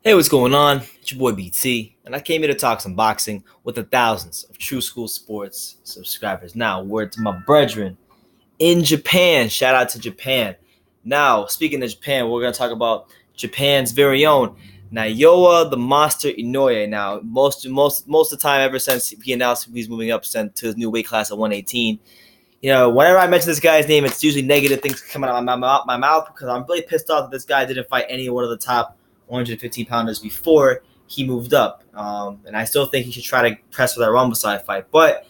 Hey, what's going on? It's your boy BT, and I came here to talk some boxing with the thousands of True School Sports subscribers. Now, word to my brethren in Japan. Shout out to Japan. Now, speaking of Japan, we're going to talk about Japan's very own Naoya the Monster Inoue. Now, most of the time, ever since he announced he's moving up to his new weight class at 118, whenever I mention this guy's name, it's usually negative things coming out of my mouth because I'm really pissed off that this guy didn't fight any one of the top 115 pounders before he moved up. And I still think he should try to press for that Rumble side fight. But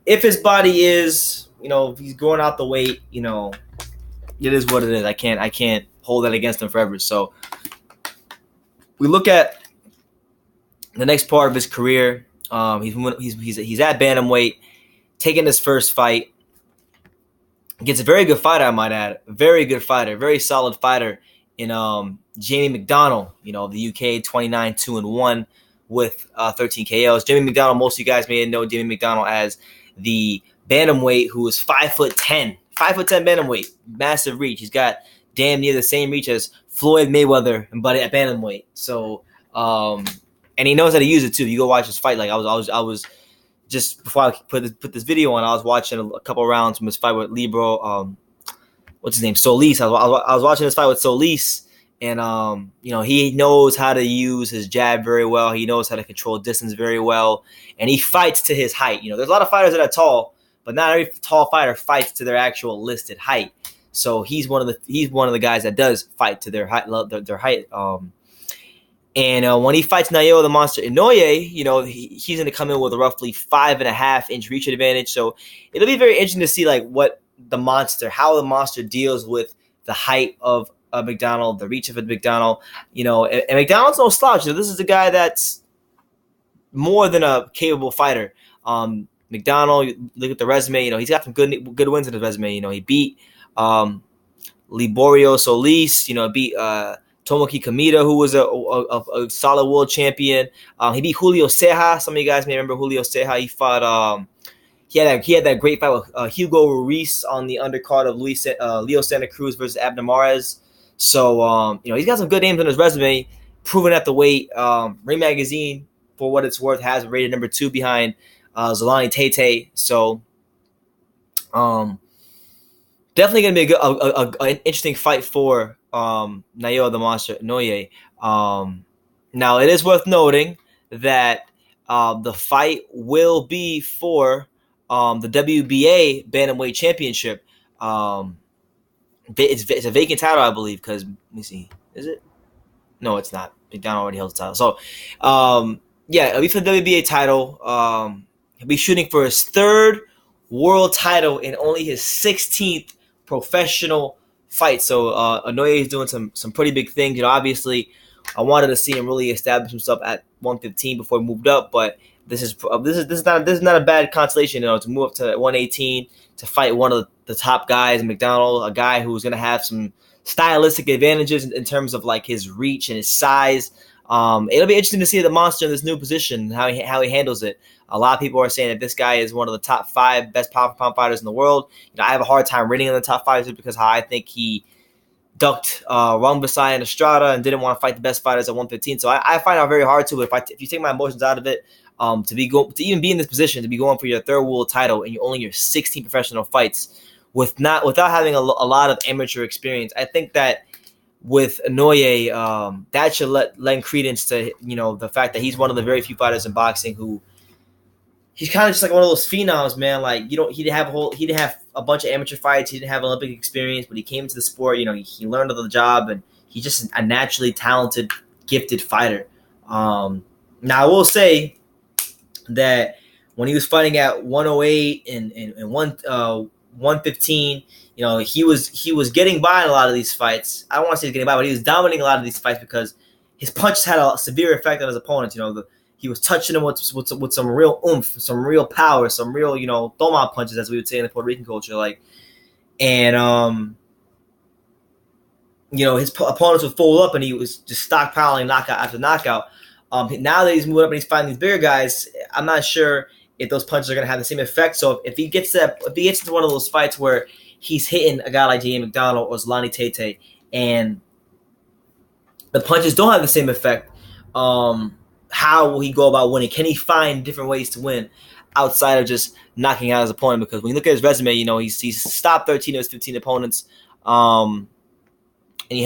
if his body is, if he's growing out the weight, it is what it is. I can't hold that against him forever. So we look at the next part of his career. He's at bantamweight, taking his first fight. Against a very good fighter, I might add. Very good fighter, very solid fighter in Jamie McDonnell, the UK, 29-2-1 with 13 KOs. Jamie McDonnell, most of you guys may know Jamie McDonnell as the bantamweight who is 5'10", 5'10" bantamweight, massive reach. He's got damn near the same reach as Floyd Mayweather, but at bantamweight. So, and he knows how to use it too. You go watch his fight. Like I was just before I put this video on, I was watching a couple rounds from his fight with Libro. What's his name? Solis. I was watching this fight with Solis, and he knows how to use his jab very well. He knows how to control distance very well, and he fights to his height. There's a lot of fighters that are tall, but not every tall fighter fights to their actual listed height. So he's one of the guys that does fight to their height. And when he fights Naoya the Monster Inoue, he's going to come in with a roughly 5.5-inch reach advantage. So it'll be very interesting to see how the monster deals with the height of McDonnell, the reach of a McDonnell. And McDonnell's no slouch. This is a guy that's more than a capable fighter. McDonnell, look at the resume. He's got some good wins in his resume. He beat Liborio Solis. Beat Tomoki Kamita, who was a solid world champion. He beat Julio Ceja. Some of you guys may remember Julio Ceja. He fought. He had that great fight with Hugo Ruiz on the undercard of Leo Santa Cruz versus Abner Mares. So he's got some good names on his resume, proven at the weight. Ring Magazine, for what it's worth, has rated number 2 behind Zolani Tete. So definitely going to be an interesting fight for Naoya the Monster Inoue. Now, it is worth noting that the fight will be for the WBA Bantamweight Championship. It's a vacant title, I believe, because, let me see, is it? No, it's not. McDonnell already held the title. So, it'll be for the WBA title. He'll be shooting for his 3rd world title in only his 16th professional fight. So Inoue is doing some pretty big things. Obviously, I wanted to see him really establish himself at 115 before he moved up, but this is not a bad consolation. To move up to 118 to fight one of the top guys, McDonnell, a guy who's going to have some stylistic advantages in terms of like his reach and his size. It'll be interesting to see the monster in this new position, how he handles it. A lot of people are saying that this guy is one of the top 5 best pound for pound fighters in the world. I have a hard time rating in the top 5 just because how I think he ducked Rungvisai and Estrada and didn't want to fight the best fighters at 115. So I find it very hard to, if you take my emotions out of it, to even be in this position, to be going for your 3rd world title and you're only your 16 professional fights without having a lot of amateur experience. I think that with Inoue, that should lend credence to the fact that he's one of the very few fighters in boxing who he's kind of just like one of those phenoms, man. Like he didn't have a bunch of amateur fights, he didn't have Olympic experience, but he came into the sport. He learned on the job, and he's just a naturally talented, gifted fighter. Now I will say that when he was fighting at 108 and 115. He was getting by in a lot of these fights. I don't want to say he's getting by, but he was dominating a lot of these fights because his punches had a severe effect on his opponents. He was touching them with some real oomph, some real power, some real, toma punches, as we would say in the Puerto Rican culture. His opponents would fold up and he was just stockpiling knockout after knockout. Now that he's moving up and he's fighting these bigger guys, I'm not sure if those punches are going to have the same effect. So if he gets into one of those fights where he's hitting a guy like Jamie McDonnell or Zolani Tete, and the punches don't have the same effect, How will he go about winning? Can he find different ways to win outside of just knocking out his opponent? Because when you look at his resume, he's stopped 13 of his 15 opponents. And he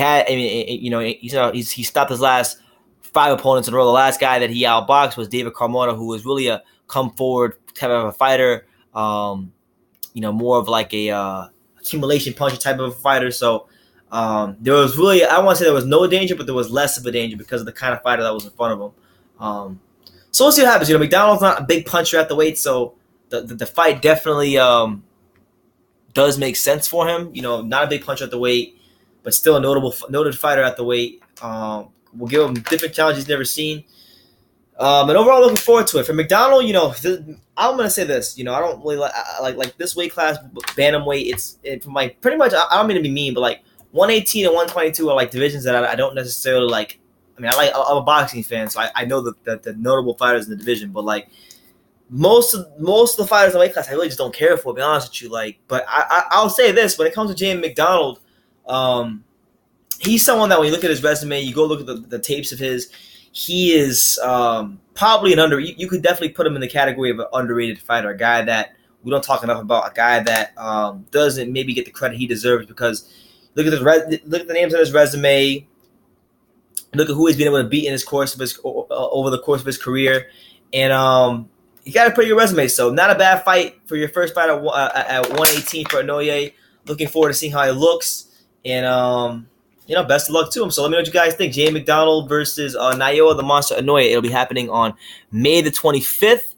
stopped his last 5 opponents in a row. The last guy that he outboxed was David Carmona, who was really a come forward type of a fighter. More of like a accumulation puncher type of a fighter. So there was really, I don't want to say there was no danger, but there was less of a danger because of the kind of fighter that was in front of him. So we'll see what happens. McDonnell's not a big puncher at the weight, so the fight definitely does make sense for him. Not a big puncher at the weight, but still a noted fighter at the weight. We'll give him different challenges he's never seen. And overall, looking forward to it. For McDonnell, I'm gonna say this. I don't really like this weight class, bantamweight. It's from pretty much. I don't mean to be mean, but 118 and 122 are divisions that I don't necessarily like. I'm a boxing fan, so I know the notable fighters in the division, but most of the fighters in the weight class, I really just don't care for. To be honest with you, but I'll say this: when it comes to James McDonnell, he's someone that when you look at his resume, you go look at the tapes of his, he is probably you could definitely put him in the category of an underrated fighter, a guy that we don't talk enough about, a guy that doesn't maybe get the credit he deserves because look at the names on his resume. Look at who he's been able to beat in his course of his over the course of his career, and he got a pretty good resume. So not a bad fight for your first fight at 118 for Inoue. Looking forward to seeing how he looks, and best of luck to him. So let me know what you guys think. James McDonnell versus Naoya the Monster Inoue. It'll be happening on May the 25th.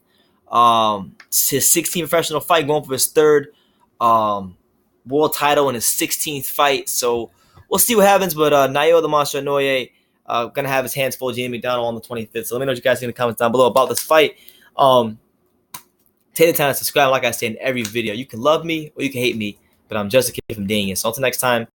It's his 16th professional fight, going for his 3rd world title and his 16th fight. So we'll see what happens. But Naoya the Monster Inoue gonna have his hands full. James McDonnell on the 25th. So let me know what you guys think in the comments down below about this fight. Take the time to subscribe. Like I say in every video, you can love me or you can hate me, but I'm just a kid from Daniel. So until next time.